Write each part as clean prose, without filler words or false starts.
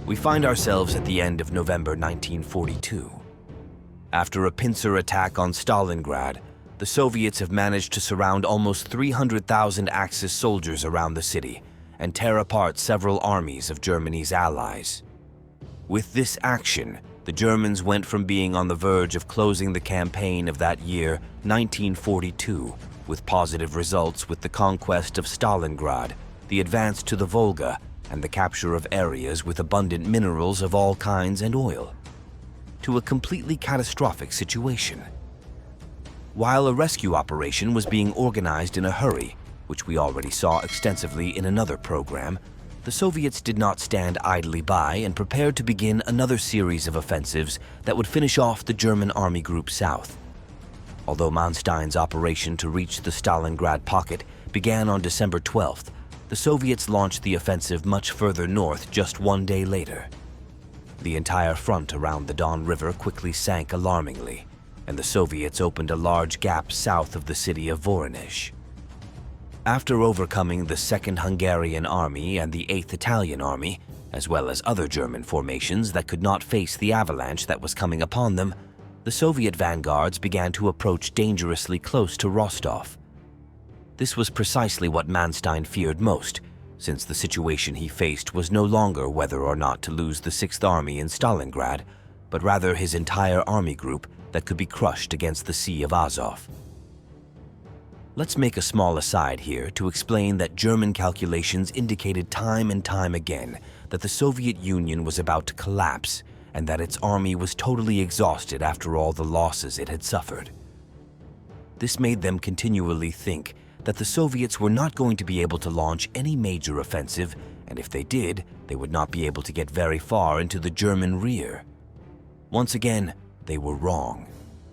We find ourselves at the end of November 1942. After a pincer attack on Stalingrad, the Soviets have managed to surround almost 300,000 Axis soldiers around the city and tear apart several armies of Germany's allies. With this action, the Germans went from being on the verge of closing the campaign of that year, 1942, with positive results with the conquest of Stalingrad, the advance to the Volga, and the capture of areas with abundant minerals of all kinds and oil, to a completely catastrophic situation. While a rescue operation was being organized in a hurry, which we already saw extensively in another program, the Soviets did not stand idly by and prepared to begin another series of offensives that would finish off the German Army Group South. Although Manstein's operation to reach the Stalingrad pocket began on December 12th, the Soviets launched the offensive much further north just one day later. The entire front around the Don River quickly sank alarmingly, and the Soviets opened a large gap south of the city of Voronezh. After overcoming the 2nd Hungarian Army and the 8th Italian Army, as well as other German formations that could not face the avalanche that was coming upon them, the Soviet vanguards began to approach dangerously close to Rostov. This was precisely what Manstein feared most, since the situation he faced was no longer whether or not to lose the 6th Army in Stalingrad, but rather his entire army group that could be crushed against the Sea of Azov. Let's make a small aside here to explain that German calculations indicated time and time again that the Soviet Union was about to collapse and that its army was totally exhausted after all the losses it had suffered. This made them continually think that the Soviets were not going to be able to launch any major offensive, and if they did, they would not be able to get very far into the German rear. Once again, they were wrong.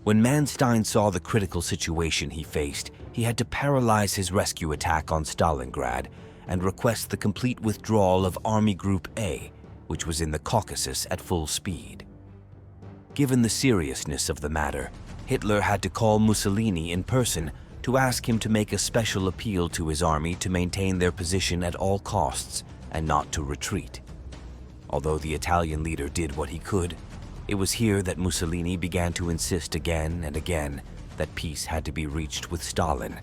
When Manstein saw the critical situation he faced, he had to paralyze his rescue attack on Stalingrad and request the complete withdrawal of Army Group A, which was in the Caucasus at full speed. Given the seriousness of the matter, Hitler had to call Mussolini in person to ask him to make a special appeal to his army to maintain their position at all costs and not to retreat. Although the Italian leader did what he could, it was here that Mussolini began to insist again and again that peace had to be reached with Stalin.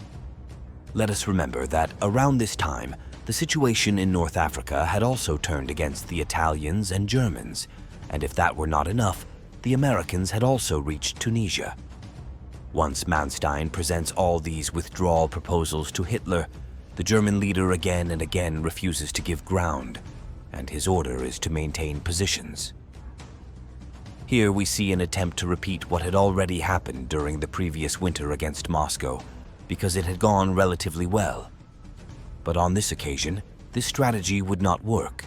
Let us remember that around this time, the situation in North Africa had also turned against the Italians and Germans, and if that were not enough, the Americans had also reached Tunisia. Once Manstein presents all these withdrawal proposals to Hitler, the German leader again and again refuses to give ground, and his order is to maintain positions. Here we see an attempt to repeat what had already happened during the previous winter against Moscow, because it had gone relatively well. But on this occasion, this strategy would not work.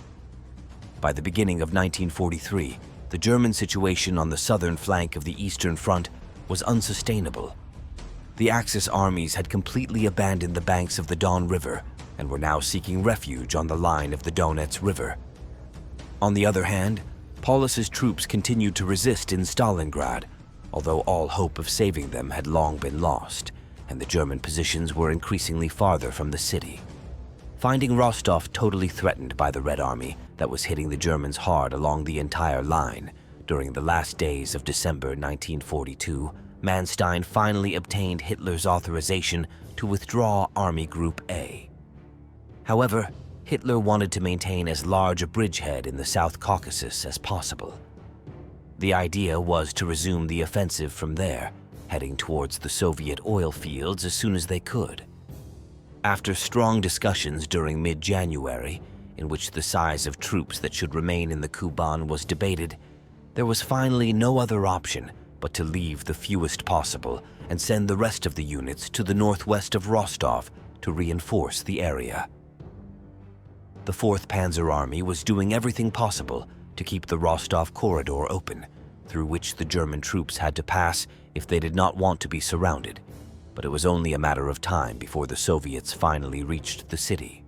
By the beginning of 1943, the German situation on the southern flank of the Eastern Front was unsustainable. The Axis armies had completely abandoned the banks of the Don River and were now seeking refuge on the line of the Donets River. On the other hand, Paulus's troops continued to resist in Stalingrad, although all hope of saving them had long been lost, and the German positions were increasingly farther from the city. Finding Rostov totally threatened by the Red Army that was hitting the Germans hard along the entire line, during the last days of December 1942, Manstein finally obtained Hitler's authorization to withdraw Army Group A. However, Hitler wanted to maintain as large a bridgehead in the South Caucasus as possible. The idea was to resume the offensive from there, heading towards the Soviet oil fields as soon as they could. After strong discussions during mid-January, in which the size of troops that should remain in the Kuban was debated, there was finally no other option but to leave the fewest possible and send the rest of the units to the northwest of Rostov to reinforce the area. The 4th Panzer Army was doing everything possible to keep the Rostov corridor open, through which the German troops had to pass if they did not want to be surrounded, but it was only a matter of time before the Soviets finally reached the city.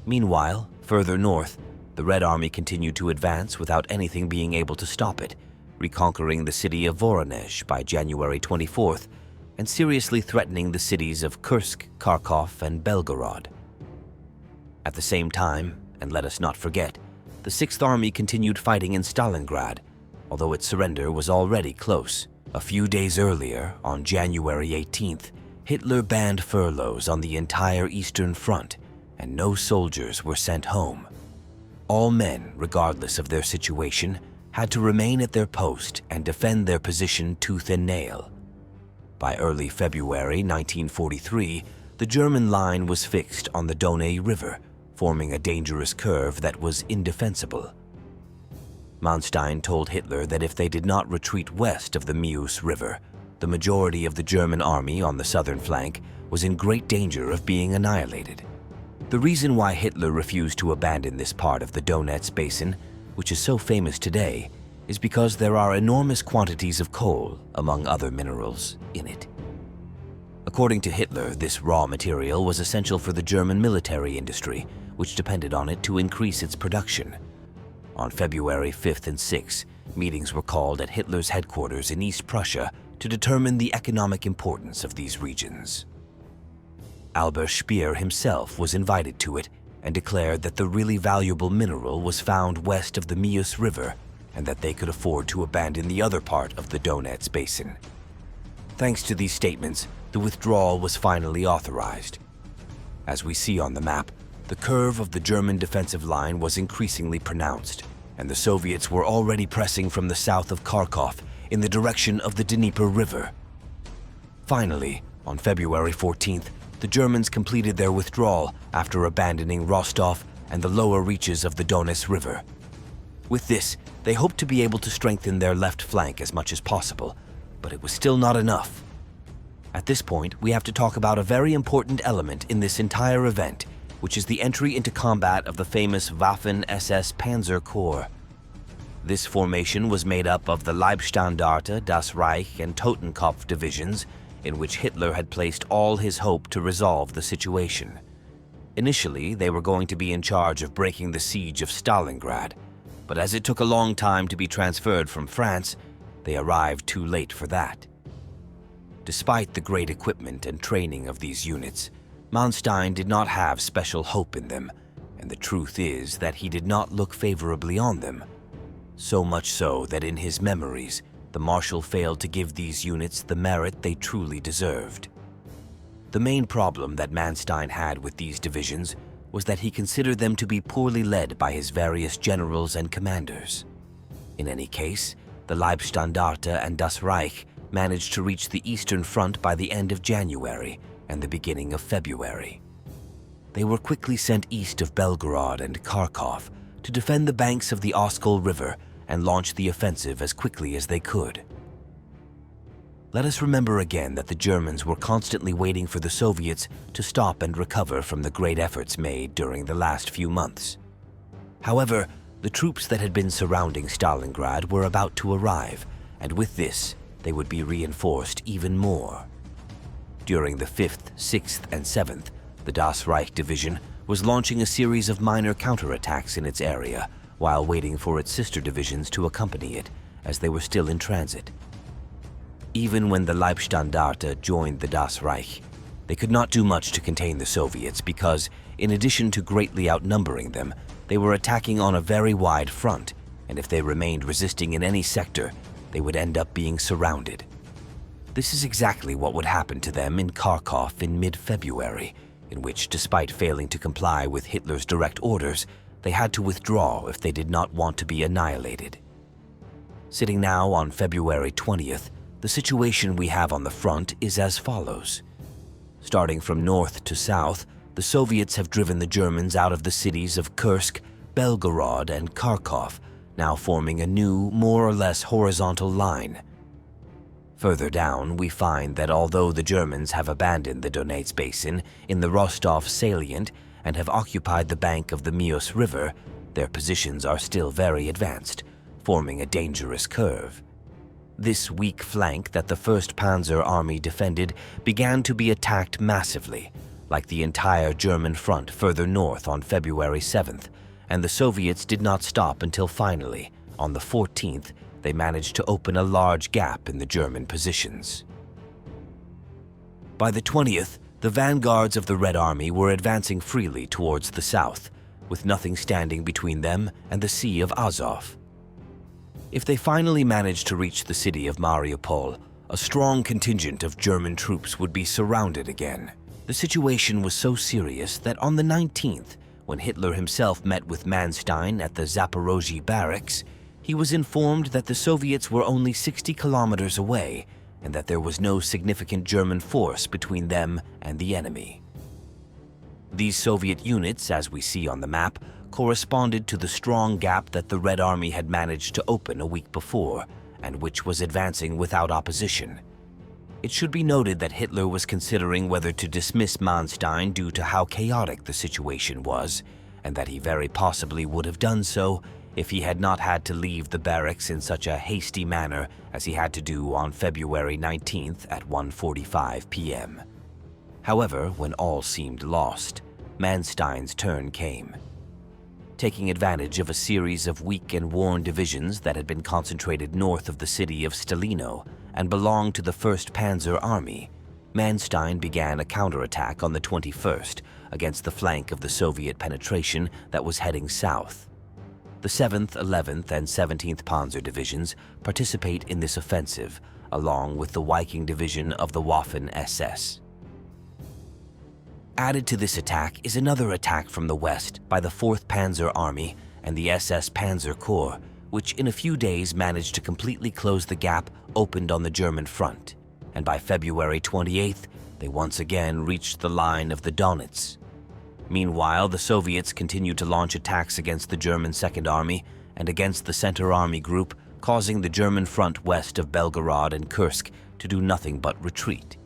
Meanwhile, further north, the Red Army continued to advance without anything being able to stop it, reconquering the city of Voronezh by January 24th and seriously threatening the cities of Kursk, Kharkov, and Belgorod. At the same time, and let us not forget, the Sixth Army continued fighting in Stalingrad, although its surrender was already close. A few days earlier, on January 18th, Hitler banned furloughs on the entire Eastern Front, and no soldiers were sent home. All men, regardless of their situation, had to remain at their post and defend their position tooth and nail. By early February 1943, the German line was fixed on the Donets River, forming a dangerous curve that was indefensible. Manstein told Hitler that if they did not retreat west of the Meuse River, the majority of the German army on the southern flank was in great danger of being annihilated. The reason why Hitler refused to abandon this part of the Donets Basin, which is so famous today, is because there are enormous quantities of coal, among other minerals, in it. According to Hitler, this raw material was essential for the German military industry, which depended on it to increase its production. On February 5th and 6th, meetings were called at Hitler's headquarters in East Prussia to determine the economic importance of these regions. Albert Speer himself was invited to it and declared that the really valuable mineral was found west of the Meuse River and that they could afford to abandon the other part of the Donets Basin. Thanks to these statements, the withdrawal was finally authorized. As we see on the map, the curve of the German defensive line was increasingly pronounced, and the Soviets were already pressing from the south of Kharkov in the direction of the Dnieper River. Finally, on February 14th, the Germans completed their withdrawal after abandoning Rostov and the lower reaches of the Donets River. With this, they hoped to be able to strengthen their left flank as much as possible, but it was still not enough. At this point, we have to talk about a very important element in this entire event, which is the entry into combat of the famous Waffen SS Panzer Corps. This formation was made up of the Leibstandarte, Das Reich, and Totenkopf divisions, in which Hitler had placed all his hope to resolve the situation. Initially, they were going to be in charge of breaking the siege of Stalingrad, but as it took a long time to be transferred from France, they arrived too late for that. Despite the great equipment and training of these units, Manstein did not have special hope in them, and the truth is that he did not look favorably on them. So much so that in his memories, the Marshal failed to give these units the merit they truly deserved. The main problem that Manstein had with these divisions was that he considered them to be poorly led by his various generals and commanders. In any case, the Leibstandarte and Das Reich managed to reach the Eastern Front by the end of January and the beginning of February. They were quickly sent east of Belgorod and Kharkov to defend the banks of the Oskol River and launch the offensive as quickly as they could. Let us remember again that the Germans were constantly waiting for the Soviets to stop and recover from the great efforts made during the last few months. However, the troops that had been surrounding Stalingrad were about to arrive, and with this, they would be reinforced even more. During the 5th, 6th, and 7th, the Das Reich Division was launching a series of minor counterattacks in its area while waiting for its sister divisions to accompany it, as they were still in transit. Even when the Leibstandarte joined the Das Reich, they could not do much to contain the Soviets because, in addition to greatly outnumbering them, they were attacking on a very wide front, and if they remained resisting in any sector, they would end up being surrounded. This is exactly what would happen to them in Kharkov in mid-February, in which, despite failing to comply with Hitler's direct orders, they had to withdraw if they did not want to be annihilated. Sitting now on February 20th, the situation we have on the front is as follows. Starting from north to south, the Soviets have driven the Germans out of the cities of Kursk, Belgorod, and Kharkov, now forming a new, more or less horizontal line. Further down, we find that although the Germans have abandoned the Donets Basin in the Rostov salient and have occupied the bank of the Meuse River, their positions are still very advanced, forming a dangerous curve. This weak flank that the 1st Panzer Army defended began to be attacked massively, like the entire German front further north on February 7th, and the Soviets did not stop until finally, on the 14th, they managed to open a large gap in the German positions. By the 20th, the vanguards of the Red Army were advancing freely towards the south, with nothing standing between them and the Sea of Azov. If they finally managed to reach the city of Mariupol, a strong contingent of German troops would be surrounded again. The situation was so serious that on the 19th, when Hitler himself met with Manstein at the Zaporozhye barracks, he was informed that the Soviets were only 60 kilometers away and that there was no significant German force between them and the enemy. These Soviet units, as we see on the map, corresponded to the strong gap that the Red Army had managed to open a week before, and which was advancing without opposition. It should be noted that Hitler was considering whether to dismiss Manstein due to how chaotic the situation was, and that he very possibly would have done so if he had not had to leave the barracks in such a hasty manner as he had to do on February 19th at 1:45 p.m. However, when all seemed lost, Manstein's turn came. Taking advantage of a series of weak and worn divisions that had been concentrated north of the city of Stalino and belonged to the 1st Panzer Army, Manstein began a counterattack on the 21st against the flank of the Soviet penetration that was heading south. The 7th, 11th, and 17th Panzer Divisions participate in this offensive, along with the Viking Division of the Waffen SS. Added to this attack is another attack from the west by the 4th Panzer Army and the SS Panzer Corps, which in a few days managed to completely close the gap opened on the German front, and by February 28th, they once again reached the line of the Donets. Meanwhile, the Soviets continued to launch attacks against the German Second Army and against the Center Army Group, causing the German front west of Belgorod and Kursk to do nothing but retreat.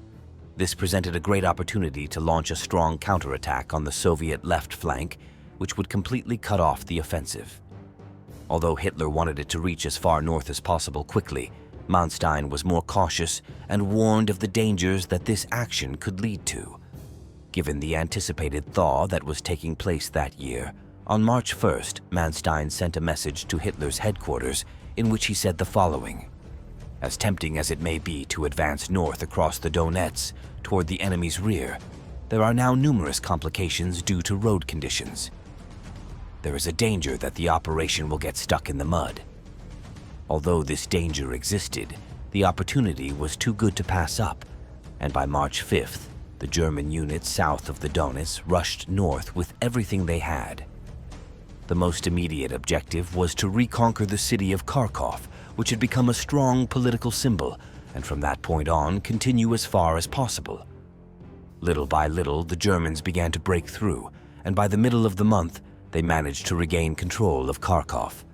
This presented a great opportunity to launch a strong counterattack on the Soviet left flank, which would completely cut off the offensive. Although Hitler wanted it to reach as far north as possible quickly, Manstein was more cautious and warned of the dangers that this action could lead to. Given the anticipated thaw that was taking place that year, on March 1st, Manstein sent a message to Hitler's headquarters in which he said the following: "As tempting as it may be to advance north across the Donets toward the enemy's rear, there are now numerous complications due to road conditions. There is a danger that the operation will get stuck in the mud. Although this danger existed, the opportunity was too good to pass up, and by March 5th, the German units south of the Donets rushed north with everything they had. The most immediate objective was to reconquer the city of Kharkov, which had become a strong political symbol, and from that point on continue as far as possible. Little by little, the Germans began to break through, and by the middle of the month, they managed to regain control of Kharkov.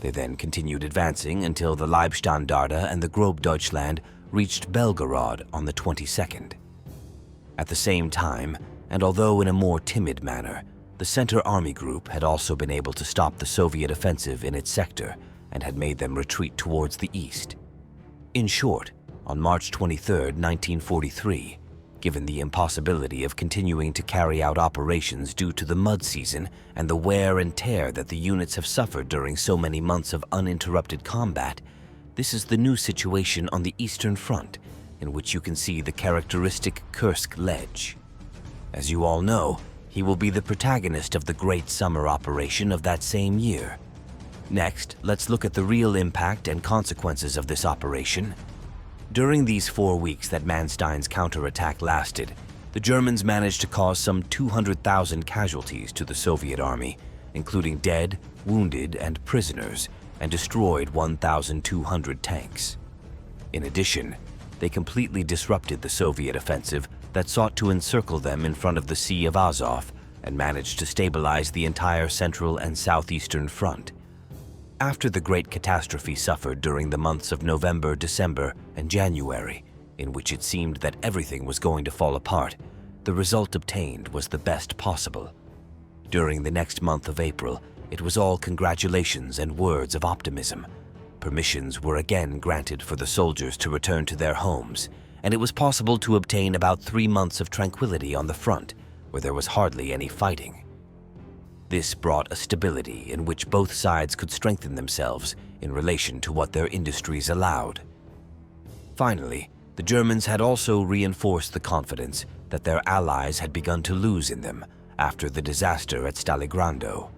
They then continued advancing until the Leibstandarte and the Grobdeutschland reached Belgorod on the 22nd. At the same time, and although in a more timid manner, the Center Army Group had also been able to stop the Soviet offensive in its sector and had made them retreat towards the east. In short, on March 23, 1943, given the impossibility of continuing to carry out operations due to the mud season and the wear and tear that the units have suffered during so many months of uninterrupted combat, this is the new situation on the Eastern Front, in which you can see the characteristic Kursk ledge. As you all know, he will be the protagonist of the Great Summer Operation of that same year. Next, let's look at the real impact and consequences of this operation. During these 4 weeks that Manstein's counterattack lasted, the Germans managed to cause some 200,000 casualties to the Soviet army, including dead, wounded, and prisoners, and destroyed 1,200 tanks. In addition, they completely disrupted the Soviet offensive that sought to encircle them in front of the Sea of Azov and managed to stabilize the entire central and southeastern front. After the great catastrophe suffered during the months of November, December, and January, in which it seemed that everything was going to fall apart, the result obtained was the best possible. During the next month of April, it was all congratulations and words of optimism. Permissions were again granted for the soldiers to return to their homes, and it was possible to obtain about 3 months of tranquility on the front, where there was hardly any fighting. This brought a stability in which both sides could strengthen themselves in relation to what their industries allowed. Finally, the Germans had also reinforced the confidence that their allies had begun to lose in them after the disaster at Stalingrad.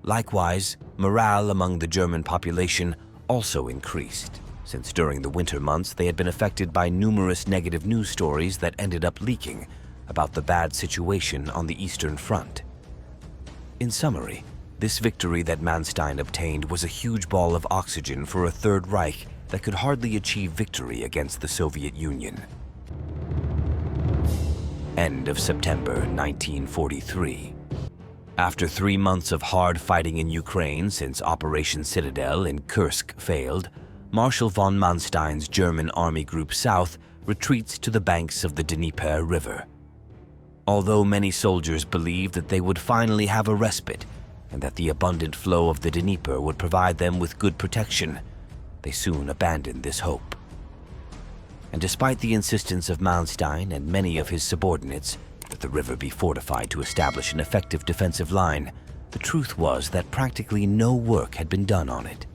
Likewise, morale among the German population also increased, since during the winter months they had been affected by numerous negative news stories that ended up leaking about the bad situation on the Eastern Front. In summary, this victory that Manstein obtained was a huge ball of oxygen for a Third Reich that could hardly achieve victory against the Soviet Union. End of September 1943. After 3 months of hard fighting in Ukraine since Operation Citadel in Kursk failed, Marshal von Manstein's German Army Group South retreats to the banks of the Dnieper River. Although many soldiers believed that they would finally have a respite and that the abundant flow of the Dnieper would provide them with good protection, they soon abandoned this hope. And despite the insistence of Manstein and many of his subordinates that the river be fortified to establish an effective defensive line, the truth was that practically no work had been done on it.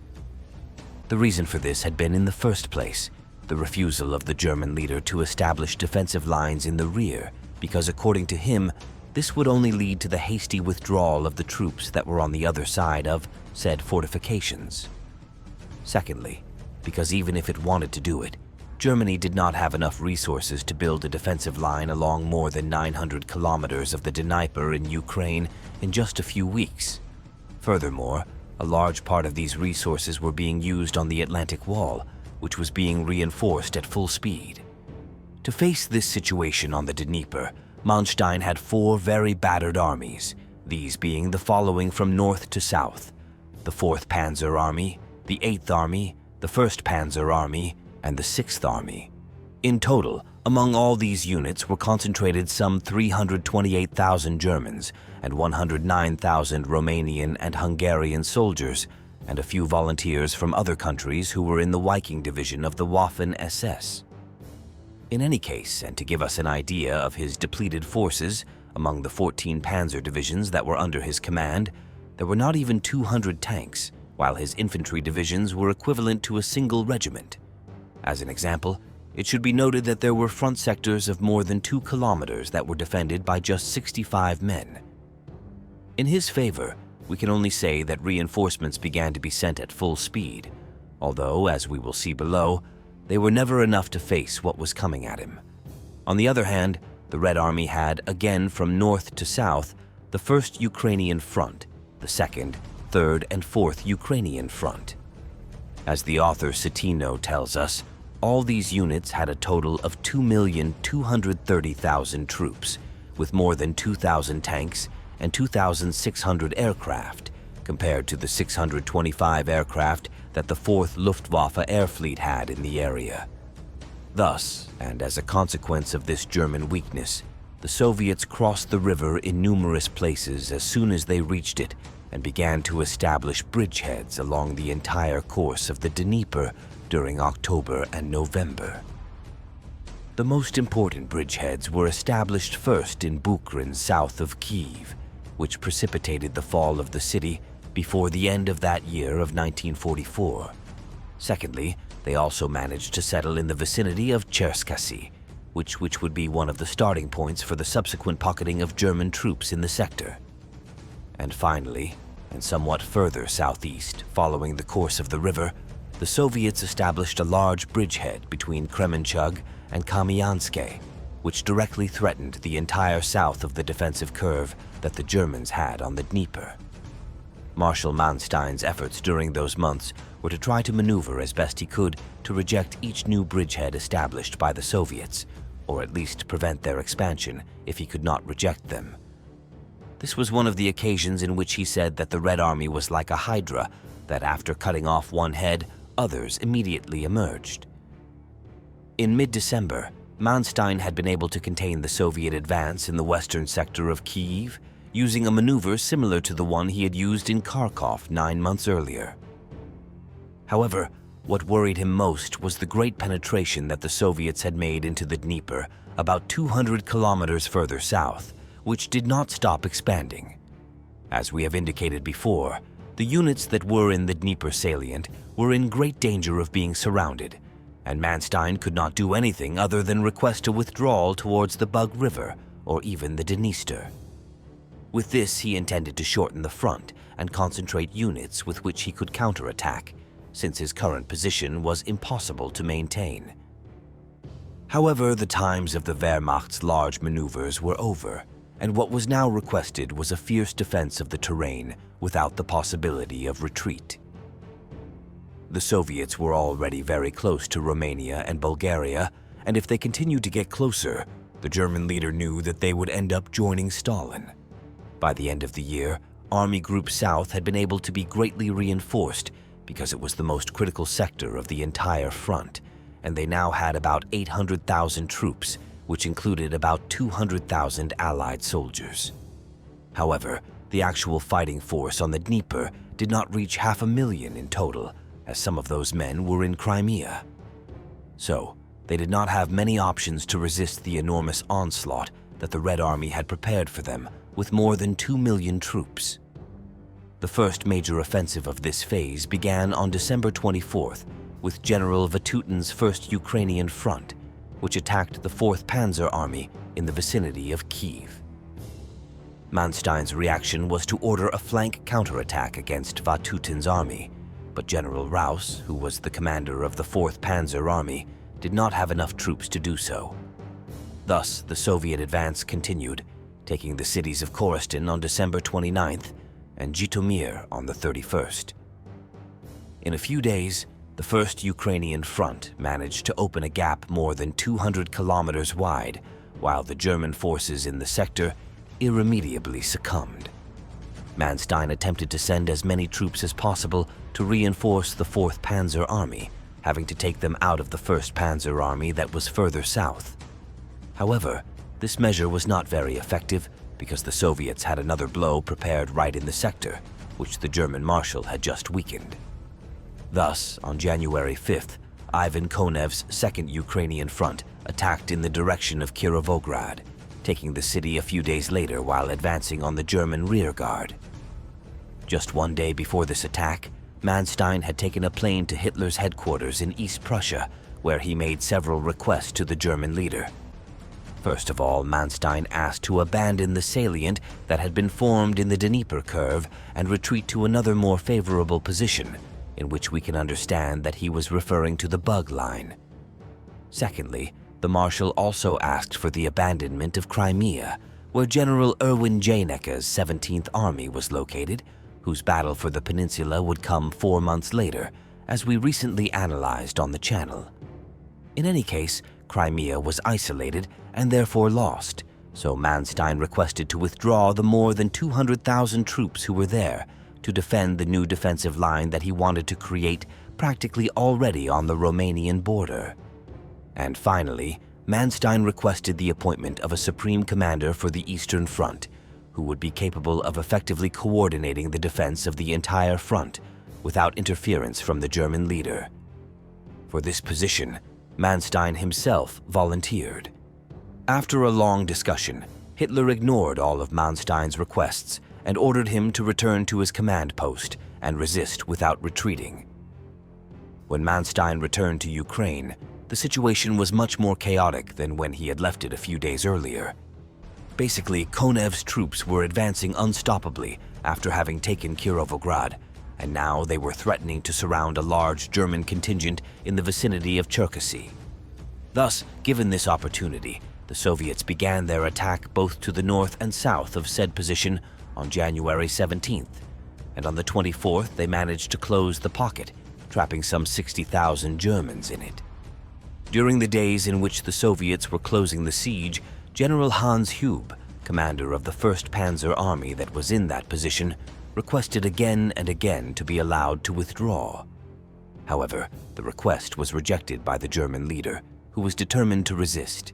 The reason for this had been, in the first place, the refusal of the German leader to establish defensive lines in the rear, because according to him, this would only lead to the hasty withdrawal of the troops that were on the other side of said fortifications. Secondly, because even if it wanted to do it, Germany did not have enough resources to build a defensive line along more than 900 kilometers of the Dnieper in Ukraine in just a few weeks. Furthermore, a large part of these resources were being used on the Atlantic Wall, which was being reinforced at full speed. To face this situation on the Dnieper, Manstein had 4 very battered armies, these being the following from north to south: the 4th Panzer Army, the 8th Army, the 1st Panzer Army, and the 6th Army. In total, among all these units were concentrated some 328,000 Germans and 109,000 Romanian and Hungarian soldiers, and a few volunteers from other countries who were in the Viking division of the Waffen SS. In any case, and to give us an idea of his depleted forces, among the 14 panzer divisions that were under his command, there were not even 200 tanks, while his infantry divisions were equivalent to a single regiment. As an example, it should be noted that there were front sectors of more than 2 kilometers that were defended by just 65 men. In his favor, we can only say that reinforcements began to be sent at full speed, although, as we will see below, they were never enough to face what was coming at him. On the other hand, the Red Army had, again from north to south, the 1st Ukrainian Front, the 2nd, 3rd, and 4th Ukrainian Front. As the author Citino tells us, all these units had a total of 2,230,000 troops, with more than 2,000 tanks and 2,600 aircraft, compared to the 625 aircraft that the 4th Luftwaffe Air Fleet had in the area. Thus, and as a consequence of this German weakness, the Soviets crossed the river in numerous places as soon as they reached it and began to establish bridgeheads along the entire course of the Dnieper during October and November. The most important bridgeheads were established first in Bucharin south of Kiev, which precipitated the fall of the city before the end of that year of 1944. Secondly, they also managed to settle in the vicinity of Cherkassy, which would be one of the starting points for the subsequent pocketing of German troops in the sector. And finally, and somewhat further southeast, following the course of the river, the Soviets established a large bridgehead between Kremenchug and Kamianske, which directly threatened the entire south of the defensive curve that the Germans had on the Dnieper. Marshal Manstein's efforts during those months were to try to maneuver as best he could to reject each new bridgehead established by the Soviets, or at least prevent their expansion if he could not reject them. This was one of the occasions in which he said that the Red Army was like a hydra, that after cutting off one head, others immediately emerged. In mid-December, Manstein had been able to contain the Soviet advance in the western sector of Kyiv, using a maneuver similar to the one he had used in Kharkov 9 months earlier. However, what worried him most was the great penetration that the Soviets had made into the Dnieper, about 200 kilometers further south, which did not stop expanding. As we have indicated before, the units that were in the Dnieper salient were in great danger of being surrounded, and Manstein could not do anything other than request a withdrawal towards the Bug River or even the Dniester. With this, he intended to shorten the front and concentrate units with which he could counterattack, since his current position was impossible to maintain. However, the times of the Wehrmacht's large maneuvers were over, and what was now requested was a fierce defense of the terrain without the possibility of retreat. The Soviets were already very close to Romania and Bulgaria, and if they continued to get closer, the German leader knew that they would end up joining Stalin. By the end of the year, Army Group South had been able to be greatly reinforced because it was the most critical sector of the entire front, and they now had about 800,000 troops, which included about 200,000 Allied soldiers. However, the actual fighting force on the Dnieper did not reach 500,000 in total, as some of those men were in Crimea. So, they did not have many options to resist the enormous onslaught that the Red Army had prepared for them with more than 2 million troops. The first major offensive of this phase began on December 24th with General Vatutin's 1st Ukrainian Front, which attacked the 4th Panzer Army in the vicinity of Kiev. Manstein's reaction was to order a flank counterattack against Vatutin's army, but General Raus, who was the commander of the 4th Panzer Army, did not have enough troops to do so. Thus, the Soviet advance continued, taking the cities of Korostin on December 29th and Zhytomyr on the 31st. In a few days, the 1st Ukrainian Front managed to open a gap more than 200 kilometers wide, while the German forces in the sector irremediably succumbed. Manstein attempted to send as many troops as possible to reinforce the 4th Panzer Army, having to take them out of the 1st Panzer Army that was further south. However, this measure was not very effective because the Soviets had another blow prepared right in the sector, which the German Marshal had just weakened. Thus, on January 5th, Ivan Konev's 2nd Ukrainian Front attacked in the direction of Kirovograd, taking the city a few days later while advancing on the German rearguard. Just one day before this attack, Manstein had taken a plane to Hitler's headquarters in East Prussia, where he made several requests to the German leader. First of all, Manstein asked to abandon the salient that had been formed in the Dnieper curve and retreat to another more favorable position, in which we can understand that he was referring to the Bug Line. Secondly, the Marshal also asked for the abandonment of Crimea, where General Erwin Janecka's 17th Army was located, whose battle for the peninsula would come 4 months later, as we recently analyzed on the channel. In any case, Crimea was isolated and therefore lost, so Manstein requested to withdraw the more than 200,000 troops who were there to defend the new defensive line that he wanted to create practically already on the Romanian border. And finally, Manstein requested the appointment of a supreme commander for the Eastern Front, who would be capable of effectively coordinating the defense of the entire front without interference from the German leader. For this position, Manstein himself volunteered. After a long discussion, Hitler ignored all of Manstein's requests and ordered him to return to his command post and resist without retreating. When Manstein returned to Ukraine, the situation was much more chaotic than when he had left it a few days earlier. Basically, Konev's troops were advancing unstoppably after having taken Kirovograd, and now they were threatening to surround a large German contingent in the vicinity of Cherkassy. Thus, given this opportunity, the Soviets began their attack both to the north and south of said position on January 17th, and on the 24th they managed to close the pocket, trapping some 60,000 Germans in it. During the days in which the Soviets were closing the siege, General Hans Hube, commander of the 1st Panzer Army that was in that position, requested again and again to be allowed to withdraw. However, the request was rejected by the German leader, who was determined to resist.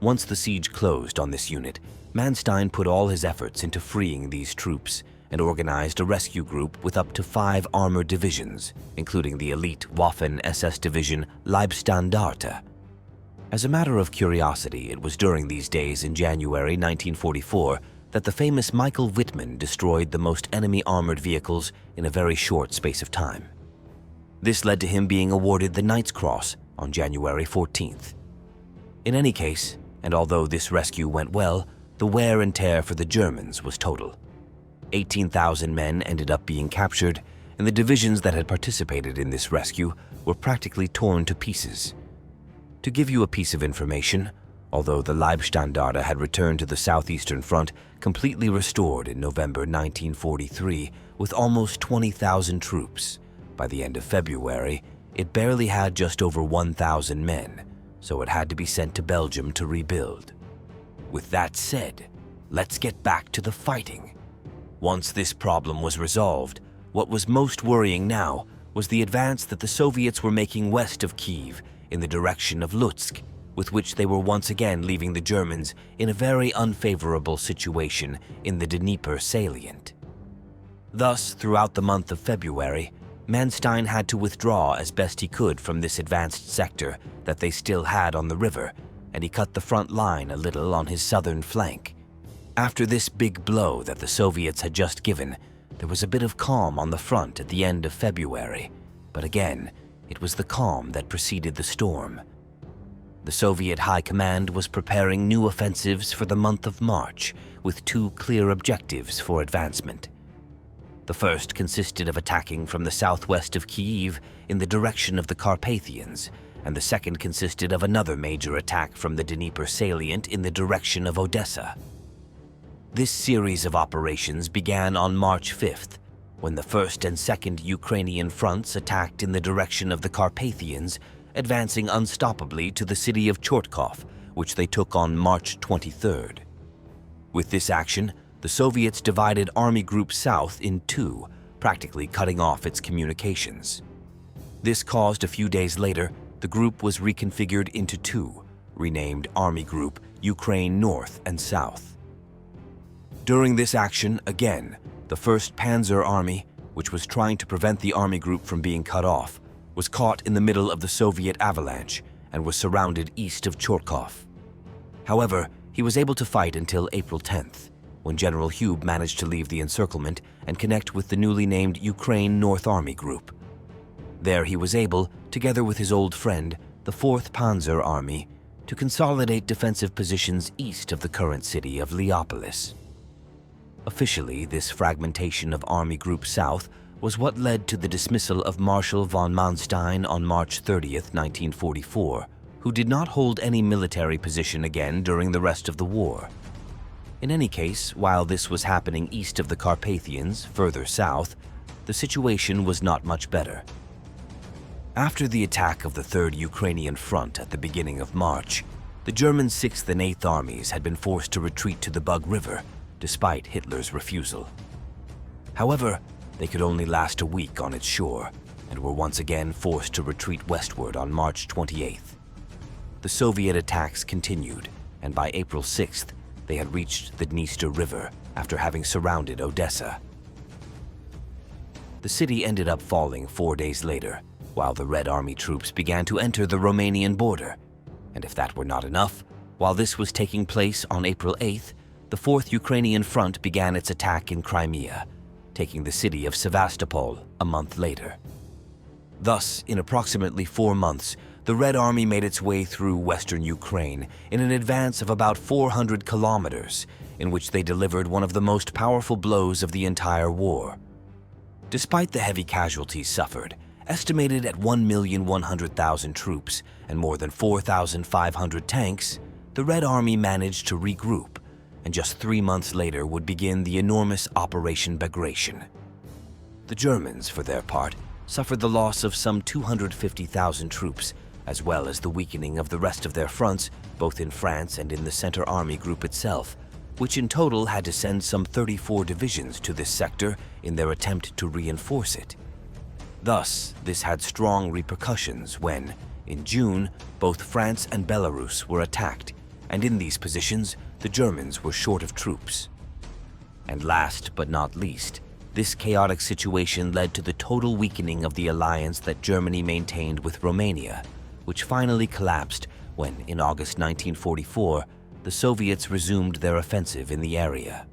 Once the siege closed on this unit, Manstein put all his efforts into freeing these troops and organized a rescue group with up to 5 armored divisions, including the elite Waffen-SS division Leibstandarte. As a matter of curiosity, it was during these days in January 1944 that the famous Michael Wittmann destroyed the most enemy armored vehicles in a very short space of time. This led to him being awarded the Knight's Cross on January 14th. In any case, and although this rescue went well, the wear and tear for the Germans was total. 18,000 men ended up being captured, and the divisions that had participated in this rescue were practically torn to pieces. To give you a piece of information, although the Leibstandarte had returned to the southeastern front completely restored in November 1943 with almost 20,000 troops, by the end of February, it barely had just over 1,000 men, so it had to be sent to Belgium to rebuild. With that said, let's get back to the fighting. Once this problem was resolved, what was most worrying now was the advance that the Soviets were making west of Kyiv in the direction of Lutsk, with which they were once again leaving the Germans in a very unfavorable situation in the Dnieper salient. Thus, throughout the month of February, Manstein had to withdraw as best he could from this advanced sector that they still had on the river, and he cut the front line a little on his southern flank. After this big blow that the Soviets had just given, there was a bit of calm on the front at the end of February, but again, it was the calm that preceded the storm. The Soviet High Command was preparing new offensives for the month of March, with two clear objectives for advancement. The first consisted of attacking from the southwest of Kyiv in the direction of the Carpathians, and the second consisted of another major attack from the Dnieper salient in the direction of Odessa. This series of operations began on March 5th, when the 1st and 2nd Ukrainian fronts attacked in the direction of the Carpathians, advancing unstoppably to the city of Cherkassy, which they took on March 23rd. With this action, the Soviets divided Army Group South in two, practically cutting off its communications. This caused a few days later, the group was reconfigured into two, renamed Army Group Ukraine North and South. During this action, again, the 1st Panzer Army, which was trying to prevent the army group from being cut off, was caught in the middle of the Soviet avalanche and was surrounded east of Cherkassy. However, he was able to fight until April 10th, when General Hube managed to leave the encirclement and connect with the newly named Ukraine North Army Group. There he was able, together with his old friend, the 4th Panzer Army, to consolidate defensive positions east of the current city of Leopolis. Officially, this fragmentation of Army Group South was what led to the dismissal of Marshal von Manstein on March 30th, 1944, who did not hold any military position again during the rest of the war. In any case, while this was happening east of the Carpathians, further south, the situation was not much better. After the attack of the 3rd Ukrainian Front at the beginning of March, the German 6th and 8th Armies had been forced to retreat to the Bug River, despite Hitler's refusal. However, they could only last a week on its shore, and were once again forced to retreat westward on March 28th. The Soviet attacks continued, and by April 6th, they had reached the Dniester River after having surrounded Odessa. The city ended up falling 4 days later, while the Red Army troops began to enter the Romanian border. And if that were not enough, while this was taking place on April 8th, the 4th Ukrainian Front began its attack in Crimea, taking the city of Sevastopol a month later. Thus, in approximately 4 months, the Red Army made its way through western Ukraine in an advance of about 400 kilometers, in which they delivered one of the most powerful blows of the entire war. Despite the heavy casualties suffered, estimated at 1,100,000 troops and more than 4,500 tanks, the Red Army managed to regroup, and just 3 months later would begin the enormous Operation Bagration. The Germans, for their part, suffered the loss of some 250,000 troops, as well as the weakening of the rest of their fronts, both in France and in the Center Army Group itself, which in total had to send some 34 divisions to this sector in their attempt to reinforce it. Thus, this had strong repercussions when, in June, both France and Belarus were attacked, and in these positions, the Germans were short of troops. And last but not least, this chaotic situation led to the total weakening of the alliance that Germany maintained with Romania, which finally collapsed when, in August 1944, the Soviets resumed their offensive in the area.